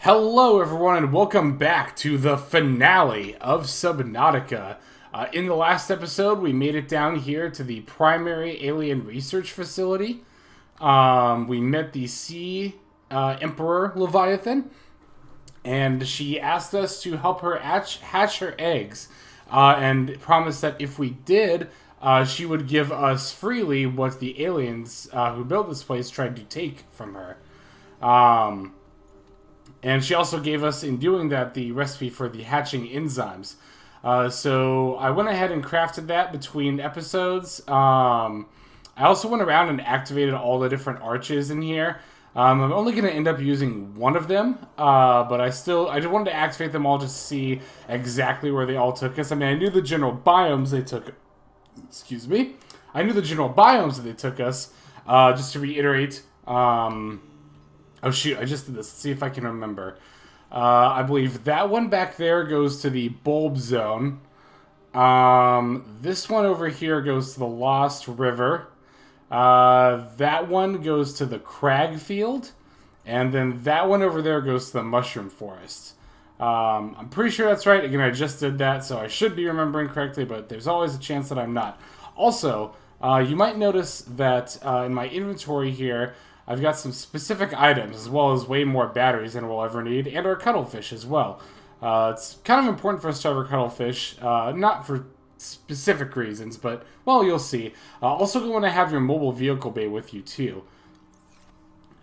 Hello, everyone, and welcome back to the finale of Subnautica. In the last episode, we made it down here to the primary alien research facility. We met the Sea Emperor Leviathan, and she asked us to help her hatch her eggs, and promised that if we did, she would give us freely what the aliens who built this place tried to take from her. And she also gave us, in doing that, the recipe for the hatching enzymes. So I went ahead and crafted that between episodes. I also went around and activated all the different arches in here. I'm only going to end up using one of them, but I just wanted to activate them all just to see exactly where they all took us. I mean, I knew the general biomes they took. Excuse me. I knew the general biomes that they took us. Just to reiterate. Oh shoot, I just did this. Let's see if I can remember. I believe that one back there goes to the bulb zone. This one over here goes to the Lost River. That one goes to the Crag Field. And then that one over there goes to the Mushroom Forest. I'm pretty sure that's right. Again, I just did that, so I should be remembering correctly, but there's always a chance that I'm not. Also, you might notice that in my inventory here, I've got some specific items, as well as way more batteries than we'll ever need, and our cuttlefish as well. It's kind of important for us to have our cuttlefish, not for specific reasons, but, well, you'll see. Also, you want to have your mobile vehicle bay with you, too.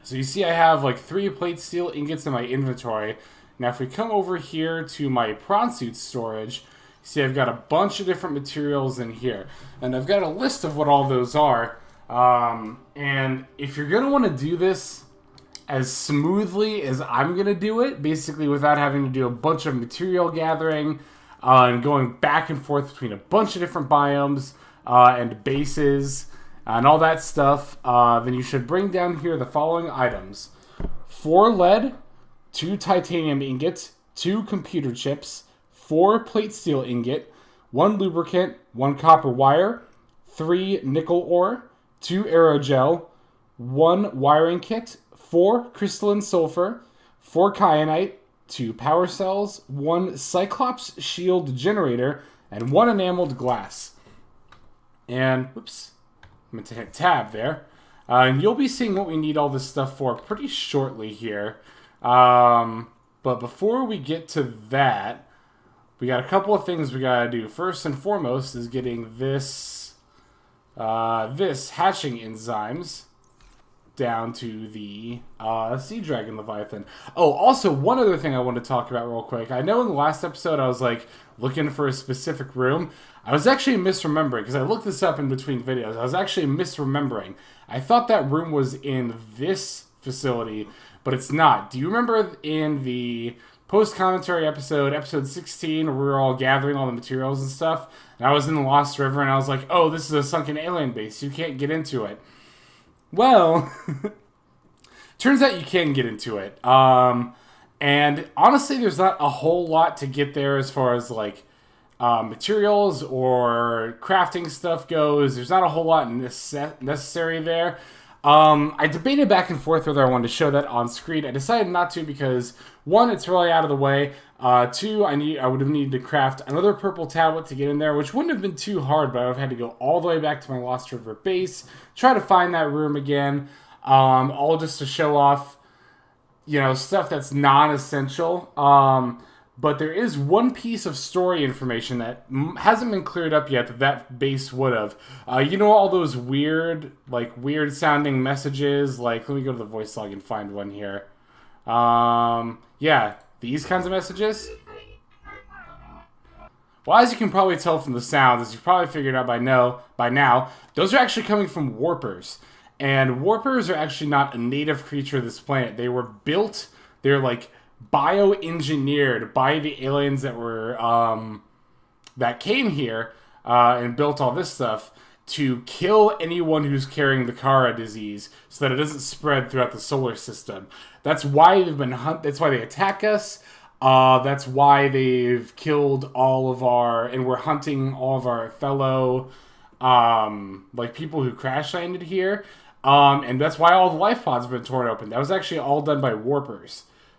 So you see I have, like, 3 plate steel ingots in my inventory. Now, if we come over here to my prawn suit storage, you see I've got a bunch of different materials in here. And I've got a list of what all those are. And if you're going to want to do this as smoothly as I'm going to do it, basically without having to do a bunch of material gathering and going back and forth between a bunch of different biomes and bases and all that stuff, then you should bring down here the following items. 4 lead, 2 titanium ingots, 2 computer chips, 4 plate steel ingot, 1 lubricant, 1 copper wire, 3 nickel ore, 2 aerogel, 1 wiring kit, 4 crystalline sulfur, 4 kyanite, 2 power cells, 1 Cyclops shield generator, and 1 enameled glass. And, whoops, I meant to hit tab there. And you'll be seeing what we need all this stuff for pretty shortly here. But before we get to that, we got a couple of things we gotta do. First and foremost is getting this hatching enzymes down to the Sea Dragon Leviathan. Oh, also, one other thing I want to talk about real quick. I know in the last episode I was, like, looking for a specific room. I was actually misremembering, because I looked this up in between videos. I was actually misremembering. I thought that room was in this facility, but it's not. Do you remember in the post-commentary episode 16, where we were all gathering all the materials and stuff, and I was in the Lost River, and I was like, oh, this is a sunken alien base. You can't get into it. Well, turns out you can get into it. And honestly, there's not a whole lot to get there as far as, like, materials or crafting stuff goes. There's not a whole lot necessary there. I debated back and forth whether I wanted to show that on screen. I decided not to because, 1, it's really out of the way. 2, I would have needed to craft another purple tablet to get in there, which wouldn't have been too hard, but I would have had to go all the way back to my Lost River base, try to find that room again, all just to show off, stuff that's non-essential. But there is one piece of story information that hasn't been cleared up yet that base would have. All those weird sounding messages? Like, let me go to the voice log and find one here. Yeah, these kinds of messages. Well, as you can probably tell from the sound, as you've probably figured out by now, those are actually coming from warpers. And warpers are actually not a native creature of this planet. They were built, they're like bioengineered by the aliens that were that came here and built all this stuff to kill anyone who's carrying the Kara disease so that it doesn't spread throughout the solar system. That's why that's why they attack us. That's why they've killed and we're hunting all of our fellow people who crash landed here. And that's why all the life pods have been torn open. That was actually all done by warpers.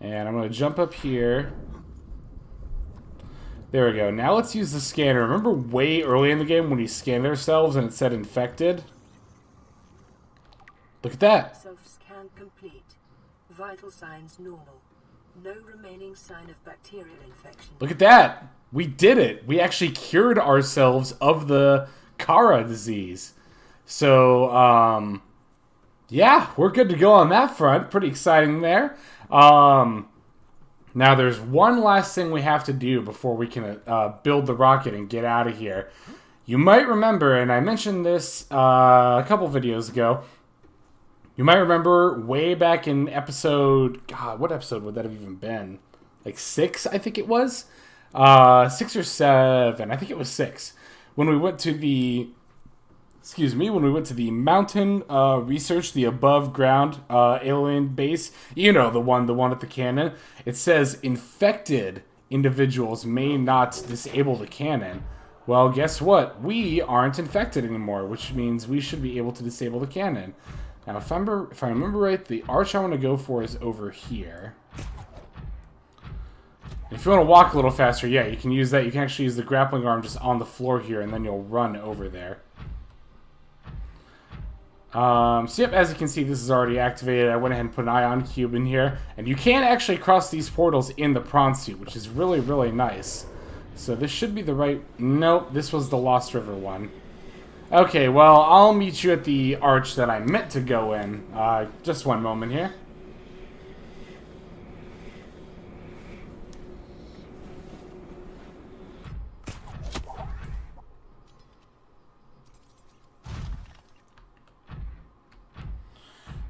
And I'm going to jump up here. There we go. Now let's use the scanner. Remember way early in the game when we scanned ourselves and it said infected? Look at that. Self-scan complete. Vital signs normal. No remaining sign of bacterial infection. Look at that. We did it. We actually cured ourselves of the Kara disease. So, yeah, we're good to go on that front. Pretty exciting there. Now, there's one last thing we have to do before we can build the rocket and get out of here. You might remember, and I mentioned this a couple videos ago, you might remember way back in episode... God, what episode would that have even been? Like 6, I think it was? 6 or 7. I think it was 6. When we went to the... when we went to the mountain research, the above ground alien base, you know, the one at the cannon, it says infected individuals may not disable the cannon. Well, guess what? We aren't infected anymore, which means we should be able to disable the cannon. Now, if I remember right, the arch I want to go for is over here. If you want to walk a little faster, yeah, you can use that. You can actually use the grappling arm just on the floor here, and then you'll run over there. So yep, as you can see, this is already activated. I went ahead and put an ion cube in here. And you can actually cross these portals in the prawn suit, which is really, really nice. So this should be the right... Nope, this was the Lost River one. Okay, well, I'll meet you at the arch that I meant to go in. Just one moment here.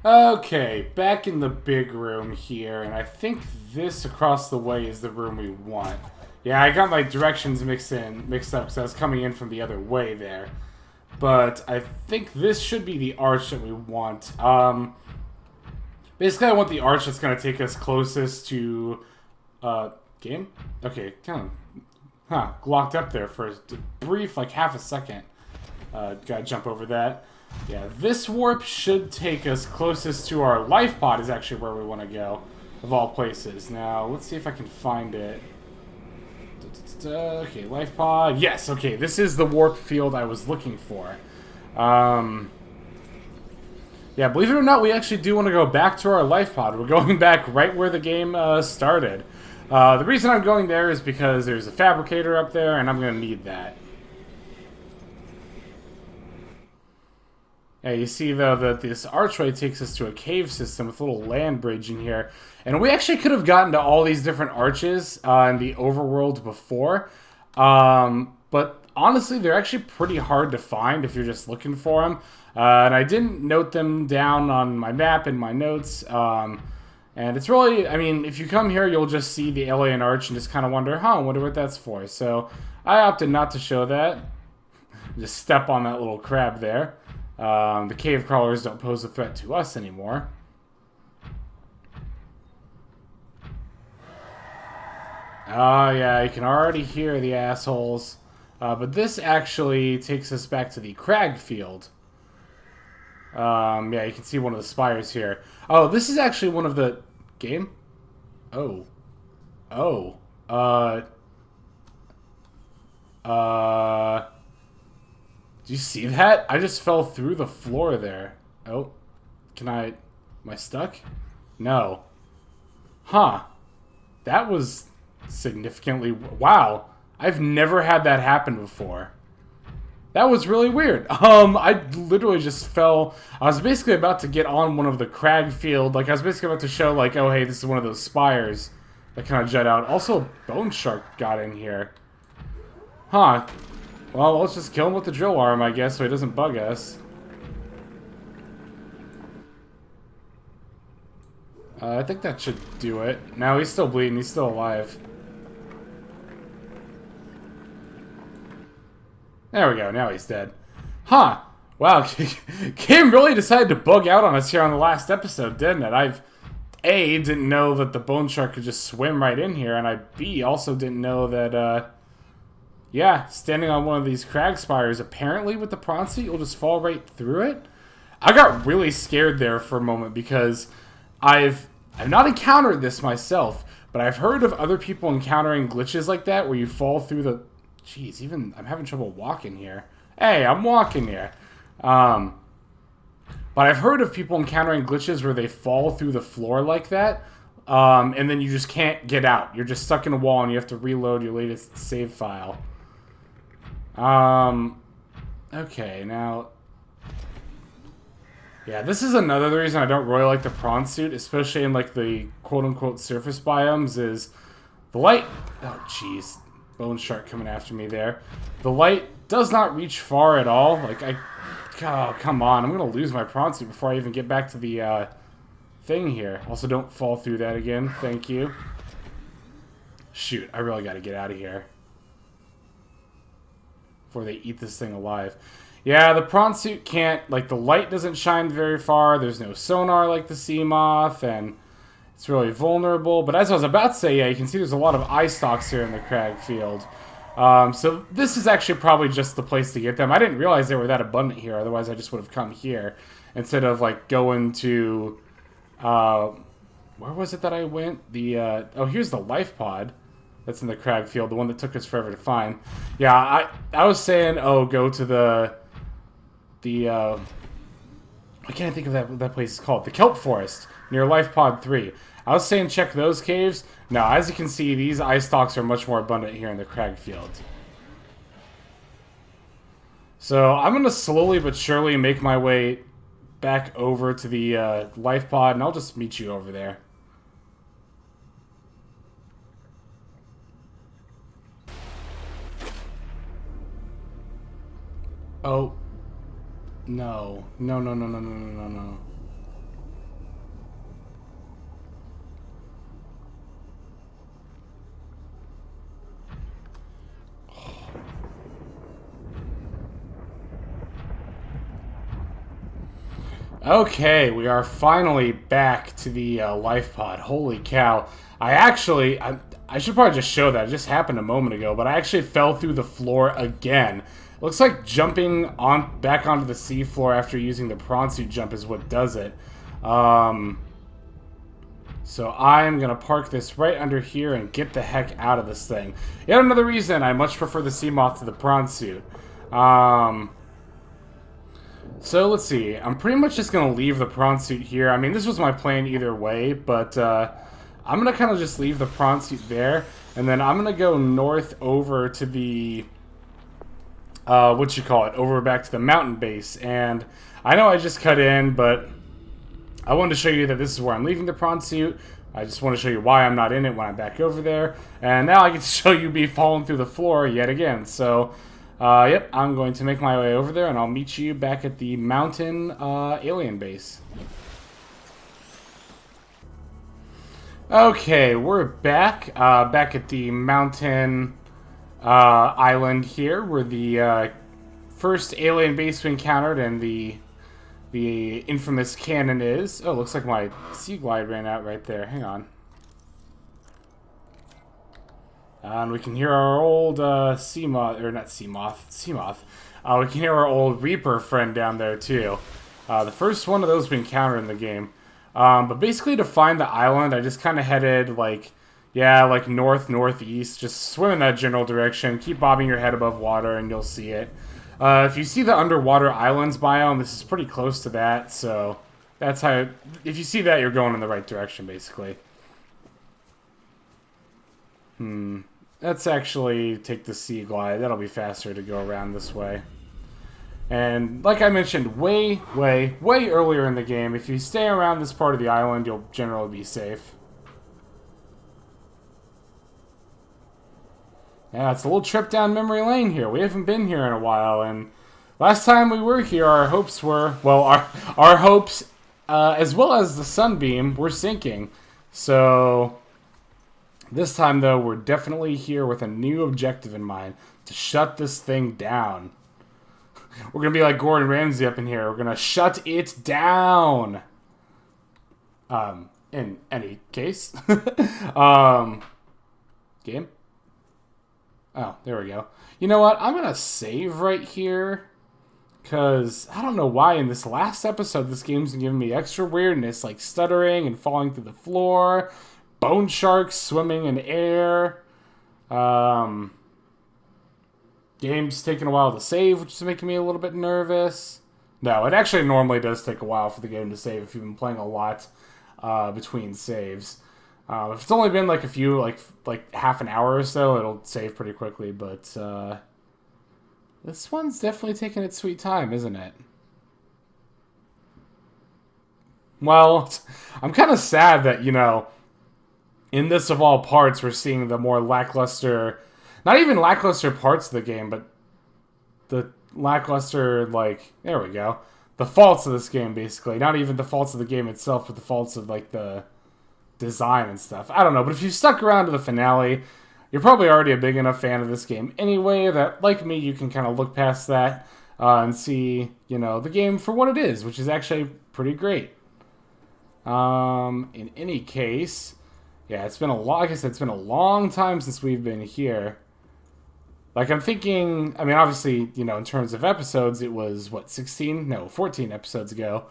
Okay, back in the big room here, and I think this across the way is the room we want. Yeah, I got my directions mixed up because I was coming in from the other way there. But I think this should be the arch that we want. Basically, I want the arch that's going to take us closest to... game? Okay, kind of... locked up there for a brief, like, half a second. Gotta jump over that. Yeah, this warp should take us closest to our life pod is actually where we want to go, of all places. Now, let's see if I can find it. Okay, life pod. Yes, okay, this is the warp field I was looking for. Yeah, believe it or not, we actually do want to go back to our life pod. We're going back right where the game started. The reason I'm going there is because there's a fabricator up there, and I'm going to need that. Yeah, you see, though, that this archway takes us to a cave system with a little land bridge in here. And we actually could have gotten to all these different arches in the overworld before. But honestly, they're actually pretty hard to find if you're just looking for them. And I didn't note them down on my map in my notes. And it's really, I mean, if you come here, you'll just see the alien arch and just kind of wonder, I wonder what that's for. So I opted not to show that. Just step on that little crab there. The cave crawlers don't pose a threat to us anymore. Oh, yeah, you can already hear the assholes. But this actually takes us back to the crag field. Yeah, you can see one of the spires here. Oh, this is actually one of the... Game? Oh. Oh. Do you see that? I just fell through the floor there. Oh. Can I... Am I stuck? No. Huh. That was significantly... Wow. I've never had that happen before. That was really weird. I literally just fell... I was basically about to get on one of the crag field. Like, I was basically about to show, like, oh, hey, this is one of those spires that kind of jut out. Also, Bone Shark got in here. Huh. Well, let's just kill him with the drill arm, I guess, so he doesn't bug us. I think that should do it. Now he's still bleeding. He's still alive. There we go. Now he's dead. Huh. Wow. Game really decided to bug out on us here on the last episode, didn't it? I've, A, didn't know that the bone shark could just swim right in here, and I, B, also didn't know that, yeah, standing on one of these crag spires, apparently with the prawn suit, you'll just fall right through it. I got really scared there for a moment because I've I've not encountered this myself, but I've heard of other people encountering glitches like that where you fall through the... Jeez, even I'm having trouble walking here. Hey, I'm walking here. But I've heard of people encountering glitches where they fall through the floor like that, and then you just can't get out. You're just stuck in a wall and you have to reload your latest save file. Okay, now... Yeah, this is another reason I don't really like the prawn suit, especially in like the quote-unquote surface biomes, is the light... Oh, jeez. Bone shark coming after me there. The light does not reach far at all. Like, oh, come on. I'm going to lose my prawn suit before I even get back to the thing here. Also, don't fall through that again. Thank you. Shoot, I really got to get out of here before they eat this thing alive. Yeah, the prawn suit can't, like, the light doesn't shine very far. There's no sonar like the sea moth, and it's really vulnerable. But as I was about to say, yeah, you can see there's a lot of eye stalks here in the crag field. So this is actually probably just the place to get them. I didn't realize they were that abundant here. Otherwise, I just would have come here instead of, like, going to... where was it that I went? Oh, here's the life pod. That's in the crag field, the one that took us forever to find. Yeah, I was saying, oh, go to the I can't think of that place is called. The kelp forest near Life Pod 3. I was saying check those caves. No, as you can see, these eye stalks are much more abundant here in the crag field. So I'm going to slowly but surely make my way back over to the life pod, and I'll just meet you over there. Oh. No. No, no, no, no, no, no, no. Okay, we are finally back to the life pod. Holy cow. I should probably just show that. It just happened a moment ago, but I actually fell through the floor again. Looks like jumping back onto the seafloor after using the prawn suit jump is what does it. So I'm going to park this right under here and get the heck out of this thing. Yet another reason I much prefer the sea moth to the prawn suit. So let's see. I'm pretty much just going to leave the prawn suit here. I mean, this was my plan either way, but I'm going to kind of just leave the prawn suit there. And then I'm going to go north over to the... over back to the mountain base. And I know I just cut in, but I wanted to show you that this is where I'm leaving the prawn suit. I just want to show you why I'm not in it when I'm back over there. And now I get to show you me falling through the floor yet again. So, yep, I'm going to make my way over there, and I'll meet you back at the mountain alien base. Okay, we're back. Back at the mountain... island here, where the first alien base we encountered and the infamous cannon is. Oh, looks like my sea glide ran out right there. Hang on. And we can hear our old sea moth. We can hear our old Reaper friend down there too. The first one of those we encountered in the game. But basically, to find the island, I just kind of headed like north-northeast. Just swim in that general direction. Keep bobbing your head above water, and you'll see it. If you see the underwater islands biome, this is pretty close to that. So that's how. If you see that, you're going in the right direction, basically. Let's actually take the sea glide. That'll be faster to go around this way. And like I mentioned, way earlier in the game, if you stay around this part of the island, you'll generally be safe. Yeah, it's a little trip down memory lane here. We haven't been here in a while, and last time we were here, our hopes were... Well, our hopes, as well as the sunbeam, were sinking. So, this time, though, we're definitely here with a new objective in mind. To shut this thing down. We're going to be like Gordon Ramsay up in here. We're going to shut it down. In any case. Game? Oh, there we go. You know what? I'm going to save right here. Because I don't know why in this last episode this game's giving me extra weirdness, like stuttering and falling through the floor, bone sharks swimming in air. Game's taking a while to save, which is making me a little bit nervous. No, it actually normally does take a while for the game to save if you've been playing a lot between saves. If it's only been like a few, like half an hour or so, it'll save pretty quickly. But this one's definitely taking its sweet time, isn't it? Well, I'm kind of sad that, in this of all parts, we're seeing the more lackluster, not even lackluster parts of the game, but the lackluster, there we go, the faults of this game, basically. Not even the faults of the game itself, but the faults of, the design and stuff. I don't know, but if you stuck around to the finale, you're probably already a big enough fan of this game anyway that, like me, you can kind of look past that and see, the game for what it is, which is actually pretty great. In any case, yeah, it's been like I said, it's been a long time since we've been here. I'm thinking, obviously, in terms of episodes, it was, 14 episodes ago.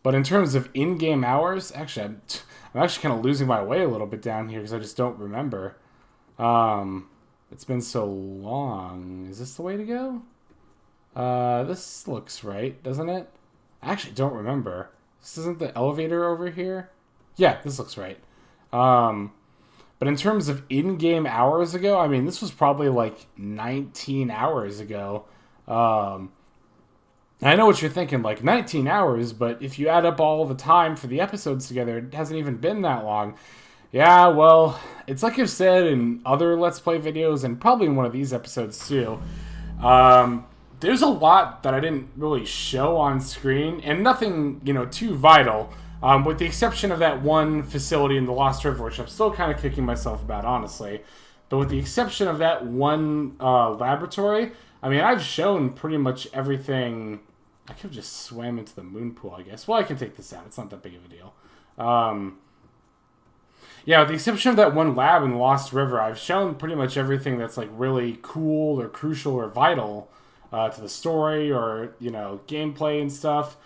But in terms of in-game hours, actually, I'm actually kind of losing my way a little bit down here because I just don't remember. It's been so long. Is this the way to go? This looks right, doesn't it? I actually don't remember. This isn't the elevator over here? Yeah, this looks right. But in terms of in-game hours ago, this was probably 19 hours ago. I know what you're thinking, 19 hours, but if you add up all the time for the episodes together, it hasn't even been that long. Yeah, well, it's like I've said in other Let's Play videos, and probably in one of these episodes too. There's a lot that I didn't really show on screen, and nothing, too vital, with the exception of that one facility in the Lost River, which I'm still kind of kicking myself about, honestly. But with the exception of that one laboratory, I've shown pretty much everything. I could have just swam into the moon pool, I guess. Well, I can take this out. It's not that big of a deal. Yeah, with the exception of that one lab in the Lost River, I've shown pretty much everything that's really cool or crucial or vital to the story or, gameplay and stuff.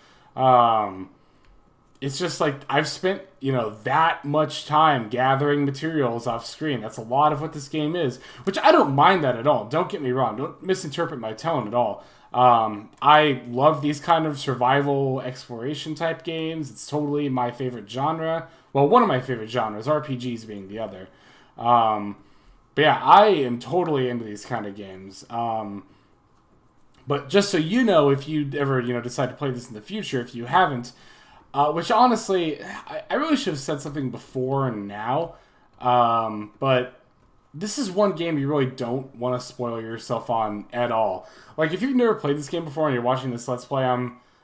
It's just I've spent, that much time gathering materials off screen. That's a lot of what this game is, which I don't mind that at all. Don't get me wrong. Don't misinterpret my tone at all. I love these kind of survival exploration type games. It's totally my favorite genre. Well, one of my favorite genres, RPGs being the other. But yeah, I am totally into these kind of games. But just so you know, if you ever, decide to play this in the future, if you haven't, which honestly, I really should have said something before and now. But this is one game you really don't want to spoil yourself on at all. If you've never played this game before and you're watching this Let's Play,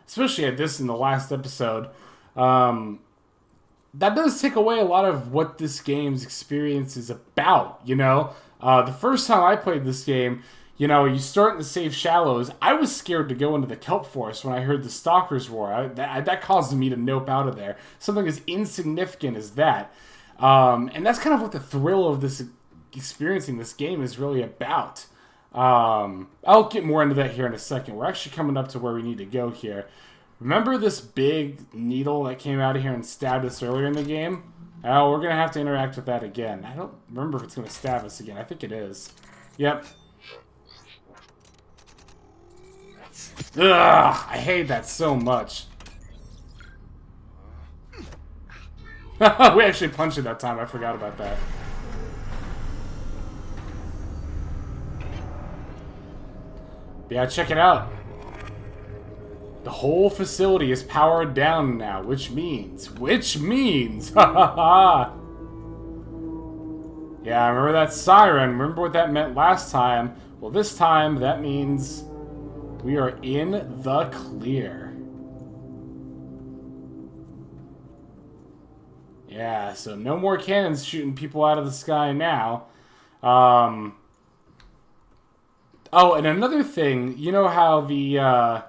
especially at this in the last episode, that does take away a lot of what this game's experience is about, The first time I played this game, you start in the safe shallows. I was scared to go into the kelp forest when I heard the stalkers roar. That caused me to nope out of there. Something as insignificant as that. And that's kind of what the thrill of this experiencing this game is really about. I'll get more into that here in a second. We're actually coming up to where we need to go here. Remember this big needle that came out of here and stabbed us earlier in the game? Oh, we're going to have to interact with that again. I don't remember if it's going to stab us again. I think it is. Yep. Ugh, I hate that so much. We actually punched it that time. I forgot about that. Yeah, check it out. The whole facility is powered down now, which means, ha ha ha. Yeah, remember that siren? Remember what that meant last time? Well, this time, that means we are in the clear. Yeah, so no more cannons shooting people out of the sky now. Oh, and another thing, you know how the,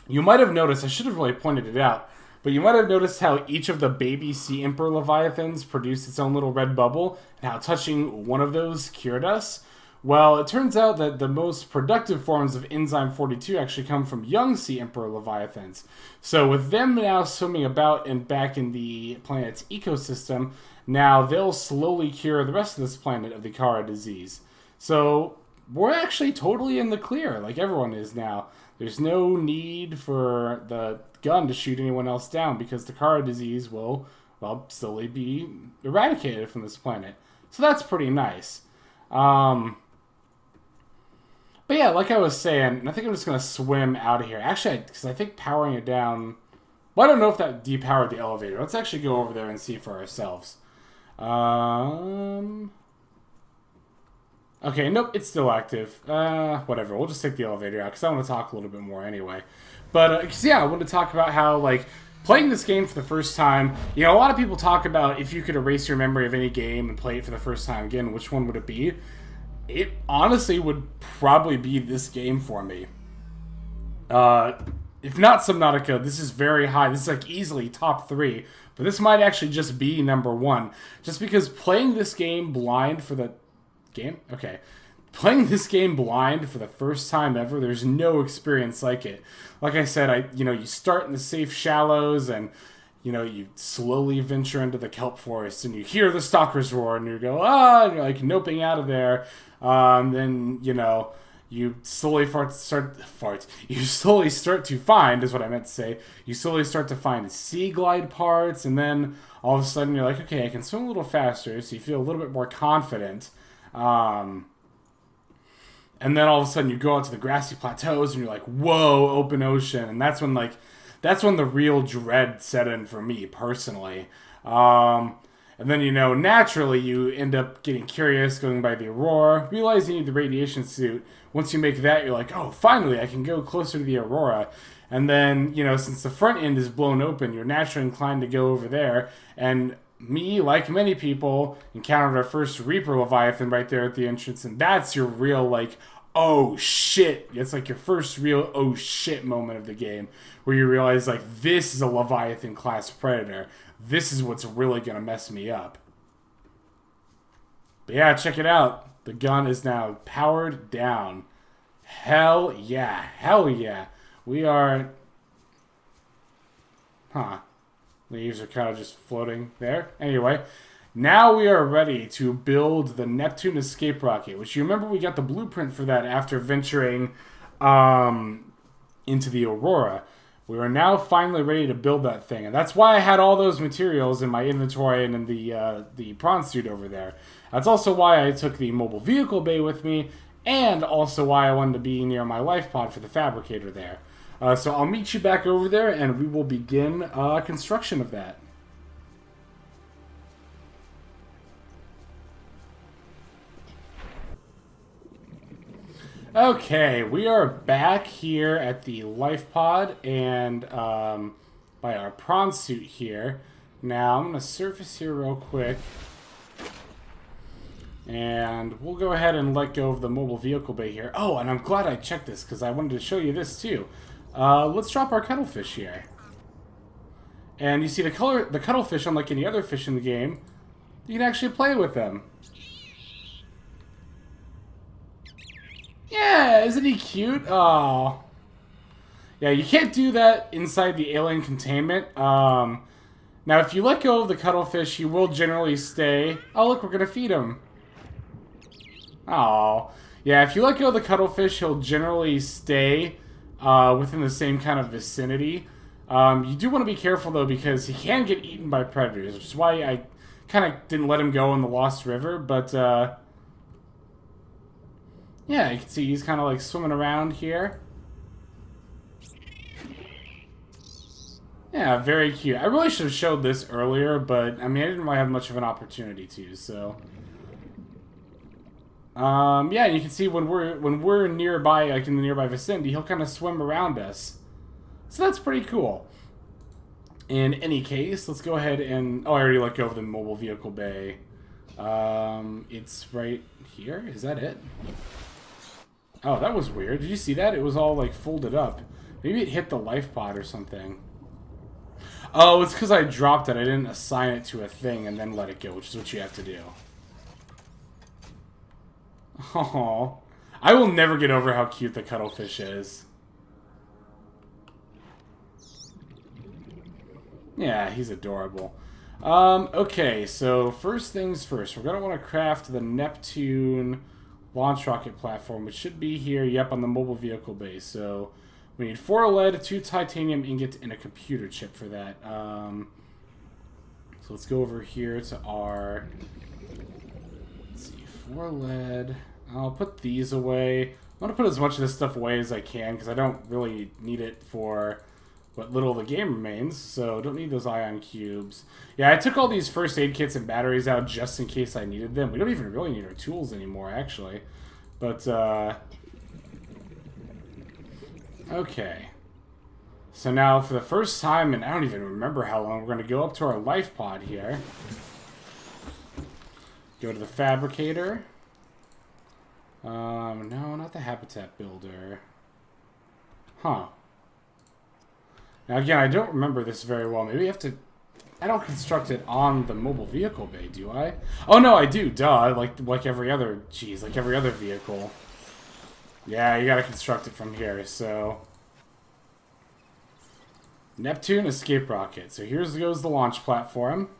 you might have noticed, I should have really pointed it out, but you might have noticed how each of the baby Sea Emperor Leviathans produced its own little red bubble, and how touching one of those cured us? Well, it turns out that the most productive forms of enzyme 42 actually come from young Sea Emperor Leviathans. So with them now swimming about and back in the planet's ecosystem, now they'll slowly cure the rest of this planet of the Kara disease. So we're actually totally in the clear, like everyone is now. There's no need for the gun to shoot anyone else down because the Kara disease will, well, slowly be eradicated from this planet. So that's pretty nice. But yeah, like I was saying, I think I'm just going to swim out of here. Actually, because I think powering it down... Well, I don't know if that depowered the elevator. Let's actually go over there and see for ourselves. Okay, nope, it's still active. Whatever, we'll just take the elevator out, because I want to talk a little bit more anyway. But, yeah, I want to talk about how, like, playing this game for the first time... You know, a lot of people talk about if you could erase your memory of any game and play it for the first time again, which one would it be? It honestly would probably be this game for me. If not Subnautica, this is very high. This is like easily top 3. But this might actually just be number 1. Just because playing this game blind for the... Game? Okay. Playing this game blind for the first time ever, there's no experience like it. Like I said, you start in the safe shallows and... you slowly venture into the kelp forest and you hear the stalkers roar and you go, ah, and you're like noping out of there. Then, you slowly You slowly start to find, is what I meant to say. You slowly start to find sea glide parts, and then all of a sudden you're like, okay, I can swim a little faster, so you feel a little bit more confident. And then all of a sudden you go out to the grassy plateaus and you're like, whoa, open ocean. And that's when the real dread set in for me, personally. And then, naturally you end up getting curious, going by the Aurora, realize you need the radiation suit. Once you make that, you're like, oh, finally, I can go closer to the Aurora. And then, since the front end is blown open, you're naturally inclined to go over there. And me, like many people, encountered our first Reaper Leviathan right there at the entrance. And that's your real, like, oh shit. It's like your first real oh shit moment of the game, where you realize, like, this is a Leviathan class predator. This is what's really gonna mess me up. But yeah, check it out. The gun is now powered down. Hell yeah. Hell yeah. We are... Leaves are kind of just floating there. Anyway, now we are ready to build the Neptune escape rocket, which you remember we got the blueprint for that after venturing into the Aurora. We are now finally ready to build that thing, and that's why I had all those materials in my inventory and in the prawn suit over there. That's also why I took the mobile vehicle bay with me, and also why I wanted to be near my life pod for the fabricator there. So I'll meet you back over there, and we will begin construction of that. Okay, we are back here at the life pod and by our prawn suit here. Now I'm going to surface here real quick. And we'll go ahead and let go of the mobile vehicle bay here. Oh, and I'm glad I checked this because I wanted to show you this too. Let's drop our cuttlefish here. And you see the cuttlefish, unlike any other fish in the game, you can actually play with them. Yeah, isn't he cute? Oh. Yeah, you can't do that inside the alien containment. Now, if you let go of the cuttlefish, he will generally stay... Oh, look, we're going to feed him. Oh. Yeah, if you let go of the cuttlefish, he'll generally stay within the same kind of vicinity. You do want to be careful, though, because he can get eaten by predators, which is why I kind of didn't let him go in the Lost River, but... yeah, you can see he's kind of like swimming around here. Yeah, very cute. I really should have showed this earlier, but I mean, I didn't really have much of an opportunity to, so. Yeah, you can see when we're nearby, like in the nearby vicinity, he'll kind of swim around us. So that's pretty cool. In any case, let's go ahead and... Oh, I already let go of the mobile vehicle bay. It's right here. Is that it? Oh, that was weird. Did you see that? It was all, like, folded up. Maybe it hit the life pod or something. Oh, it's because I dropped it. I didn't assign it to a thing and then let it go, which is what you have to do. Oh, I will never get over how cute the cuttlefish is. Yeah, he's adorable. Okay, so first things first. We're going to want to craft the Neptune launch rocket platform, which should be here, yep, on the mobile vehicle base. So we need 4 lead, 2 titanium ingot, and a computer chip for that. So let's go over here to our... Let's see, 4 lead. I'll put these away. I'm going to put as much of this stuff away as I can, because I don't really need it for what little of the game remains, so don't need those ion cubes. Yeah, I took all these first aid kits and batteries out just in case I needed them. We don't even really need our tools anymore, actually. But, okay. So now, for the first time, and I don't even remember how long, we're going to go up to our life pod here. Go to the fabricator. No, not the habitat builder. Huh. Now, again, I don't remember this very well. Maybe you have to... I don't construct it on the mobile vehicle bay, do I? Oh, no, I do. Duh. Like every other... Jeez, like every other vehicle. Yeah, you gotta construct it from here, so... Neptune escape rocket. So here goes the launch platform.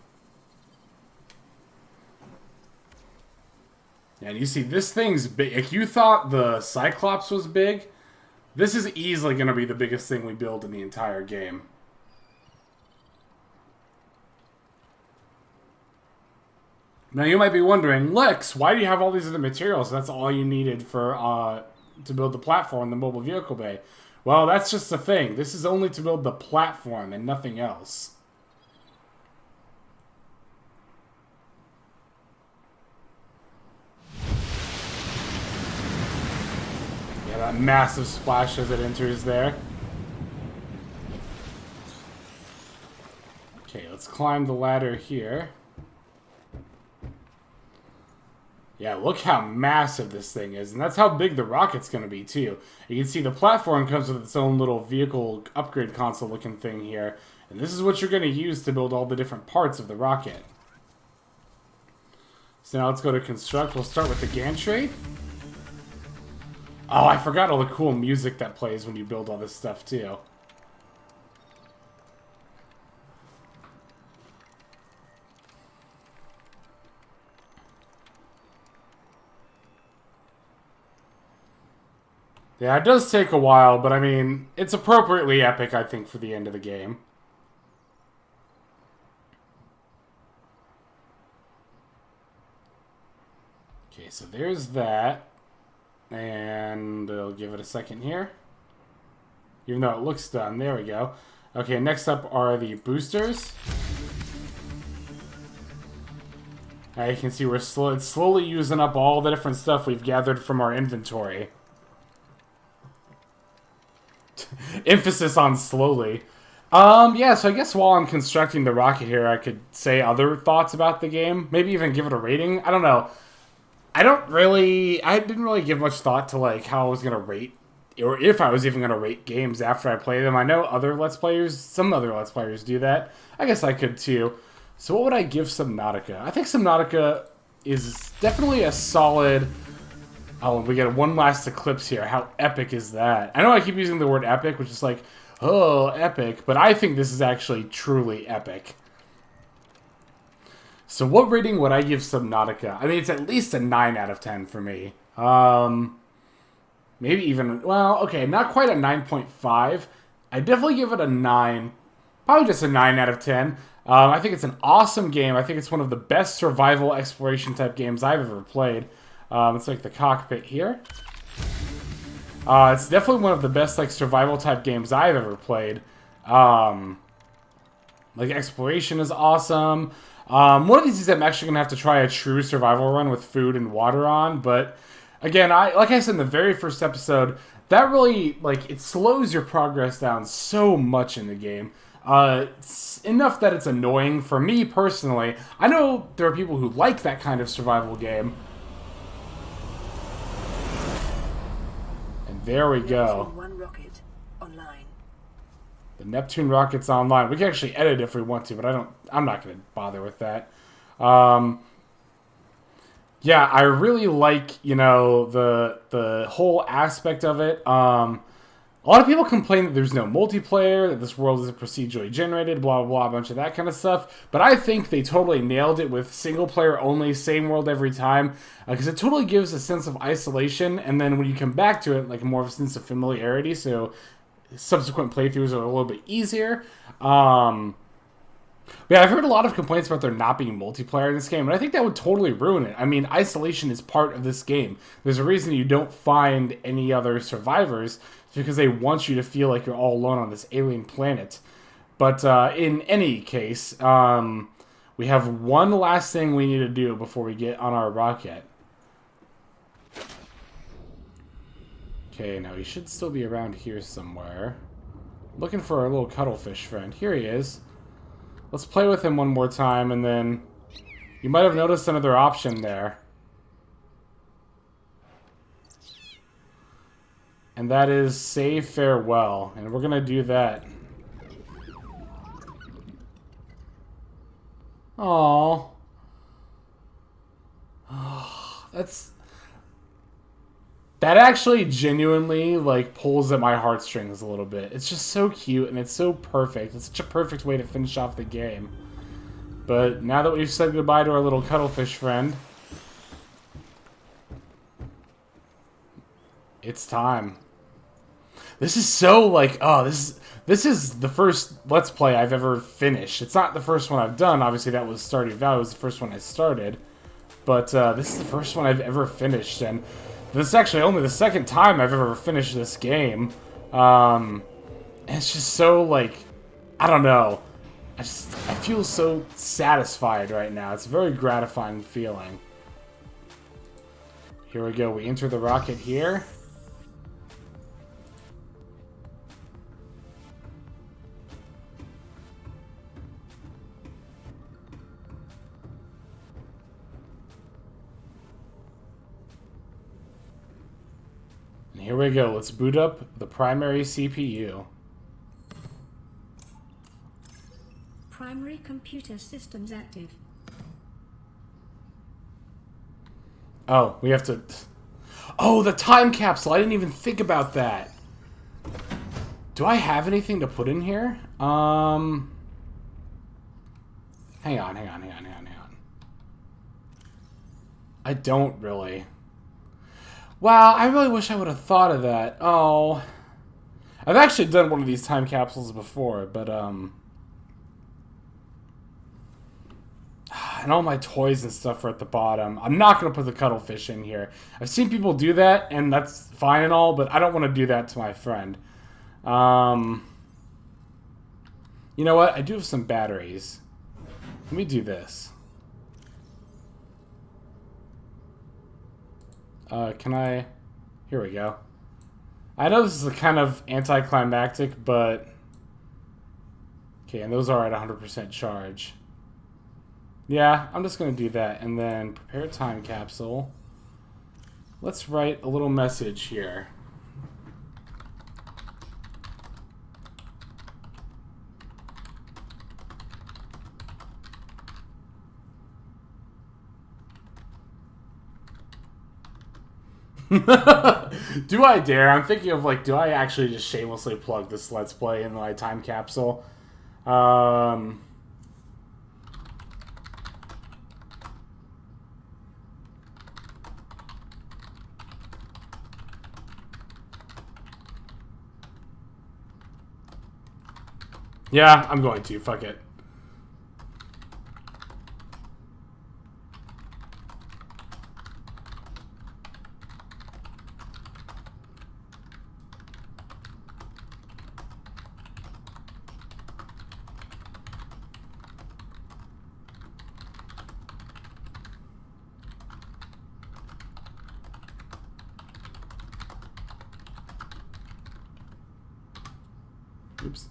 And you see, this thing's big. If you thought the Cyclops was big... This is easily going to be the biggest thing we build in the entire game. Now you might be wondering, Lex, why do you have all these other materials? That's all you needed for to build the platform, the mobile vehicle bay. Well, that's just the thing. This is only to build the platform and nothing else. That massive splash as it enters there. Okay, let's climb the ladder here. Yeah, look how massive this thing is. And that's how big the rocket's going to be, too. You can see the platform comes with its own little vehicle upgrade console looking thing here. And this is what you're going to use to build all the different parts of the rocket. So now let's go to construct. We'll start with the gantry. Oh, I forgot all the cool music that plays when you build all this stuff, too. Yeah, it does take a while, but I mean, it's appropriately epic, I think, for the end of the game. Okay, so there's that. And I'll give it a second here. Even though it looks done. There we go. Okay, next up are the boosters. Now you can see it's slowly using up all the different stuff we've gathered from our inventory. Emphasis on slowly. Yeah, so I guess while I'm constructing the rocket here, I could say other thoughts about the game. Maybe even give it a rating. I don't know. I didn't really give much thought to, like, how I was going to rate, or if I was even going to rate games after I play them. I know some other Let's Players do that. I guess I could, too. So what would I give Subnautica? I think Subnautica is definitely a solid... Oh, we get one last eclipse here. How epic is that? I know I keep using the word epic, which is like, oh, epic, but I think this is actually truly epic. So what rating would I give Subnautica? I mean, it's at least a 9 out of 10 for me. Maybe even... Well, okay, not quite a 9.5. I definitely give it a 9. Probably just a 9 out of 10. I think it's an awesome game. I think it's one of the best survival exploration type games I've ever played. It's like the cockpit here. It's definitely one of the best like survival type games I've ever played. Like exploration is awesome. One of these days I'm actually going to have to try a true survival run with food and water on, but again, like I said in the very first episode, that really, like, it slows your progress down so much in the game. It's enough that it's annoying for me personally. I know there are people who like that kind of survival game. And there we go. One rocket online. The Neptune rocket's online. We can actually edit if we want to, but I'm not going to bother with that. Yeah, I really like, you know, the whole aspect of it. A lot of people complain that there's no multiplayer, that this world isn't procedurally generated, blah, blah, blah, a bunch of that kind of stuff. But I think they totally nailed it with single player only, same world every time. Because it totally gives a sense of isolation. And then when you come back to it, like more of a sense of familiarity. So subsequent playthroughs are a little bit easier. Yeah, I've heard a lot of complaints about there not being multiplayer in this game, and I think that would totally ruin it. I mean, isolation is part of this game. There's a reason you don't find any other survivors, it's because they want you to feel like you're all alone on this alien planet. But in any case, we have one last thing we need to do before we get on our rocket. Okay, now he should still be around here somewhere. Looking for our little cuttlefish friend. Here he is. Let's play with him one more time, and then you might have noticed another option there. And that is say farewell. And we're going to do that. Aww. That actually genuinely, like, pulls at my heartstrings a little bit. It's just so cute, and it's so perfect. It's such a perfect way to finish off the game. But now that we've said goodbye to our little cuttlefish friend, it's time. This is so, like, oh, this is the first Let's Play I've ever finished. It's not the first one I've done. Obviously, that was Stardew Valley. It was the first one I started. But this is the first one I've ever finished, and this is actually only the second time I've ever finished this game. And it's just so, like, I don't know. I feel so satisfied right now. It's a very gratifying feeling. Here we go. We enter the rocket here. Here we go. Let's boot up the primary CPU. Primary computer systems active. Oh, we have to... Oh, the time capsule! I didn't even think about that. Do I have anything to put in here? Hang on. I don't really. Wow, I really wish I would have thought of that. Oh. I've actually done one of these time capsules before, but, and all my toys and stuff are at the bottom. I'm not going to put the cuttlefish in here. I've seen people do that, and that's fine and all, but I don't want to do that to my friend. You know what? I do have some batteries. Let me do this. Can I... Here we go. I know this is kind of anticlimactic, but... Okay, and those are at 100% charge. Yeah, I'm just going to do that. And then prepare time capsule. Let's write a little message here. Do I dare? I'm thinking of, like, do I actually just shamelessly plug this Let's Play in my time capsule? Yeah, I'm going to. Fuck it. Oops.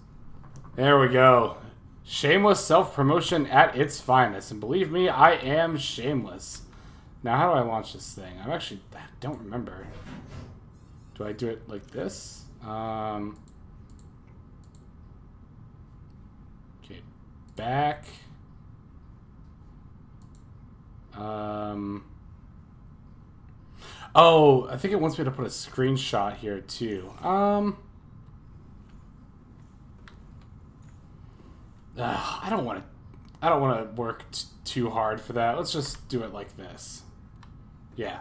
There we go. Shameless self-promotion at its finest. And believe me, I am shameless. Now, how do I launch this thing? I don't remember. Do I do it like this? Okay. Back. Oh, I think it wants me to put a screenshot here too. I don't want to. I don't want to work too hard for that. Let's just do it like this. Yeah.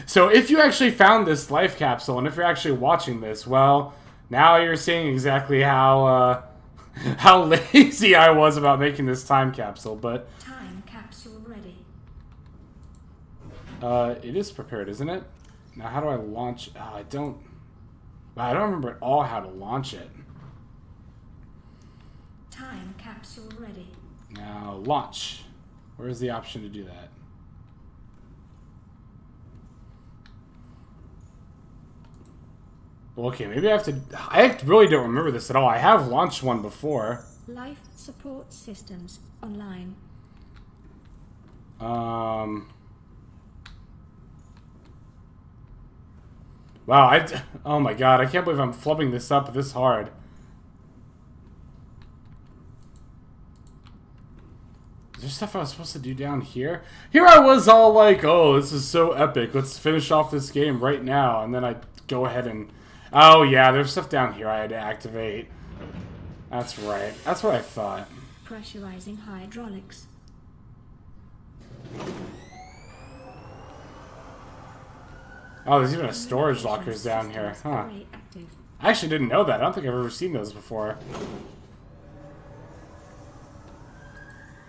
So if you actually found this life capsule, and if you're actually watching this, well, now you're seeing exactly how how lazy I was about making this time capsule. But Time capsule ready. it is prepared, isn't it? Now, how do I launch? I don't remember at all how to launch it. Time capsule ready. Now, launch. Where's the option to do that? Well, okay, maybe I have to... I really don't remember this at all. I have launched one before. Life support systems online. Wow, oh my god, I can't believe I'm flubbing this up this hard. Is there stuff I was supposed to do down here? Here I was all like, oh, this is so epic. Let's finish off this game right now. And then I go ahead and... Oh, yeah, there's stuff down here I had to activate. That's right. That's what I thought. Pressurizing hydraulics. Oh, there's even a storage lockers down here. Huh. I actually didn't know that. I don't think I've ever seen those before.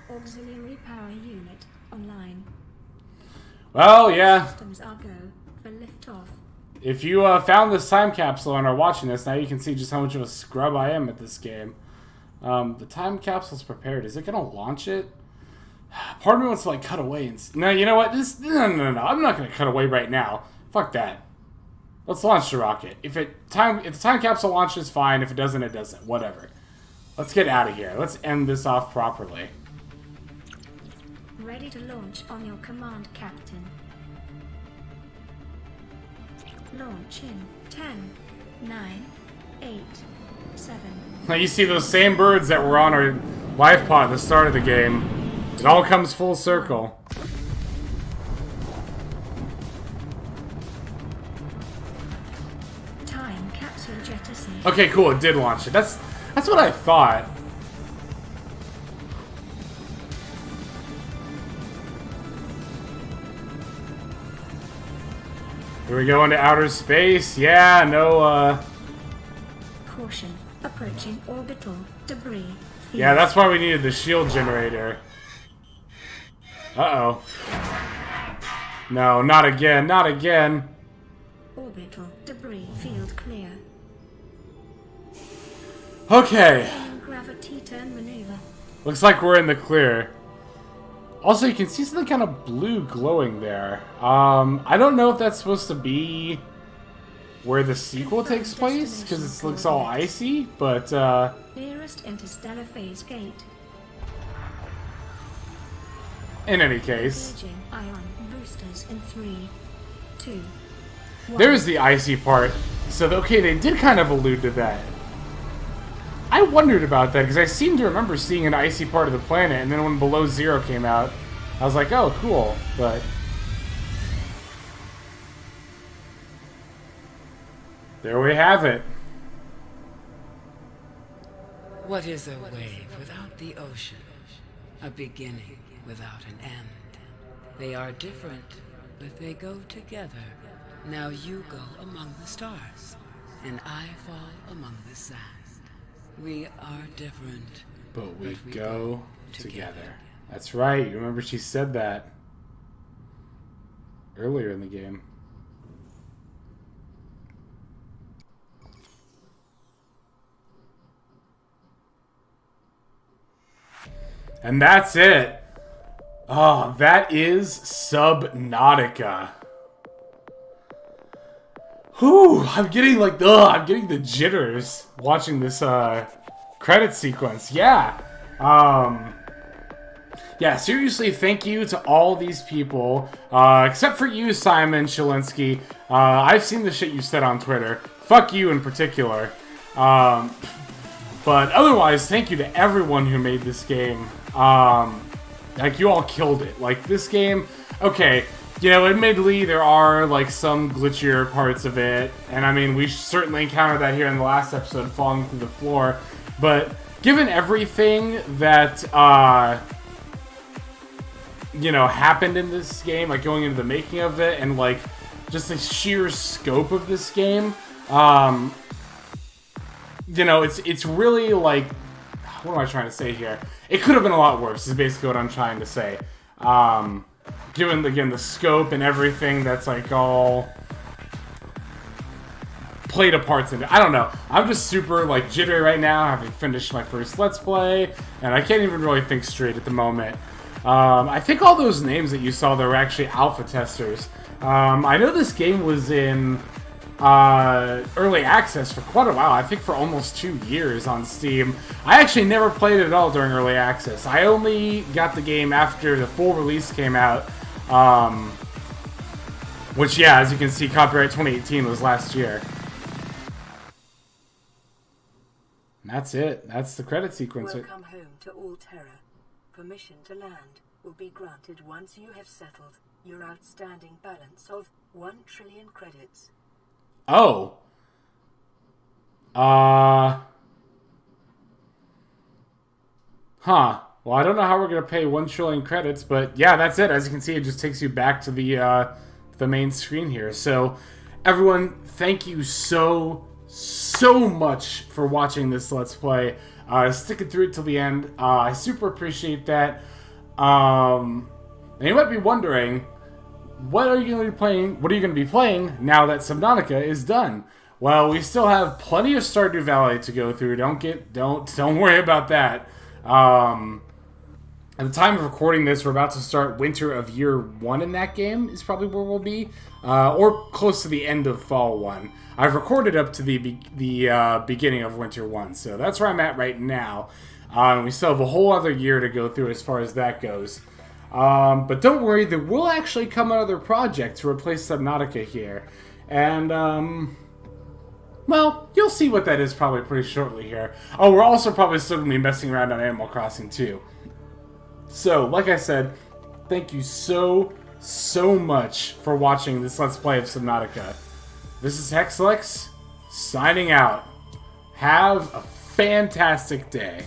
Auxiliary power unit online. Well, yeah. Systems are go for liftoff. If you found this time capsule and are watching this, now you can see just how much of a scrub I am at this game. The time capsule's prepared. Is it going to launch it? Part of me wants to, like, cut away and... No, you know what? No. I'm not going to cut away right now. Fuck that. Let's launch the rocket. If the time capsule launches, fine. If it doesn't, it doesn't. Whatever. Let's get out of here. Let's end this off properly. Ready to launch on your command, Captain. Launch in 10, 9, 8, 7. Now you see those same birds that were on our life pod at the start of the game. It all comes full circle. Time capsule jettisoned. Okay, cool. It did launch it. That's what I thought. Here we go into outer space. Yeah, no, Caution. Approaching orbital debris. Field. Yeah, that's why we needed the shield generator. Uh-oh. No, not again. Not again. Orbital debris field clear. Okay. Gravity turn maneuver. Looks like we're in the clear. Also, you can see something kind of blue glowing there. I don't know if that's supposed to be where the sequel takes place, because it looks all icy, but, Nearest interstellar phase gate. in any case. Engaging ion boosters in 3, 2, 1. There's the icy part. So, okay, they did kind of allude to that. I wondered about that, because I seem to remember seeing an icy part of the planet, and then when Below Zero came out, I was like, oh, cool, but... there we have it. What is a wave without the ocean? A beginning without an end. They are different, but they go together. Now you go among the stars, and I fall among the sand. We are different, But we go together. That's right. You remember she said that earlier in the game. And that's it. Oh, that is Subnautica. Whew, I'm getting like, I'm getting the jitters watching this credit sequence. Yeah. Yeah, seriously, thank you to all these people, except for you, Simon Shalinsky. I've seen the shit you said on Twitter. Fuck you in particular. But otherwise, thank you to everyone who made this game. Like, you all killed it. Like, this game, Okay, you know, admittedly, there are, like, some glitchier parts of it, and I mean, we certainly encountered that here in the last episode, falling through the floor, but given everything that, you know, happened in this game, like, going into the making of it, and, like, just the sheer scope of this game, you know, it's really, like, what am I trying to say here? It could have been a lot worse, is basically what I'm trying to say. Given, again, the scope and everything that's, like, all played a part in it. I don't know. I'm just super, like, jittery right now, having finished my first Let's Play, and I can't even really think straight at the moment. I think all those names that you saw there were actually alpha testers. I know this game was in early access for quite a while. I think for almost 2 years on Steam. I actually never played it at all during early access. I only got the game after the full release came out. Which, yeah, as you can see, copyright 2018 was last year. And that's it. That's the credit sequence. Welcome home to all terror. Permission to land will be granted once you have settled your outstanding balance of 1 trillion credits. Oh. Huh. Well, I don't know how we're going to pay 1 trillion credits, but yeah, that's it. As you can see, it just takes you back to the main screen here. So, everyone, thank you so much for watching this Let's Play. Sticking through it till the end. I super appreciate that. And you might be wondering, what are you going to be playing? What are you going to be playing now that Subnautica is done? Well, we still have plenty of Stardew Valley to go through. Don't worry about that. At the time of recording this, we're about to start winter of year 1 in that game, is probably where we'll be. Or close to the end of fall 1. I've recorded up to the beginning of winter 1, so that's where I'm at right now. We still have a whole other year to go through as far as that goes. But don't worry, there will actually come another project to replace Subnautica here. And, well, you'll see what that is probably pretty shortly here. Oh, we're also probably still going to be messing around on Animal Crossing too. So, like I said, thank you so much for watching this Let's Play of Subnautica. This is Hexlex, signing out. Have a fantastic day.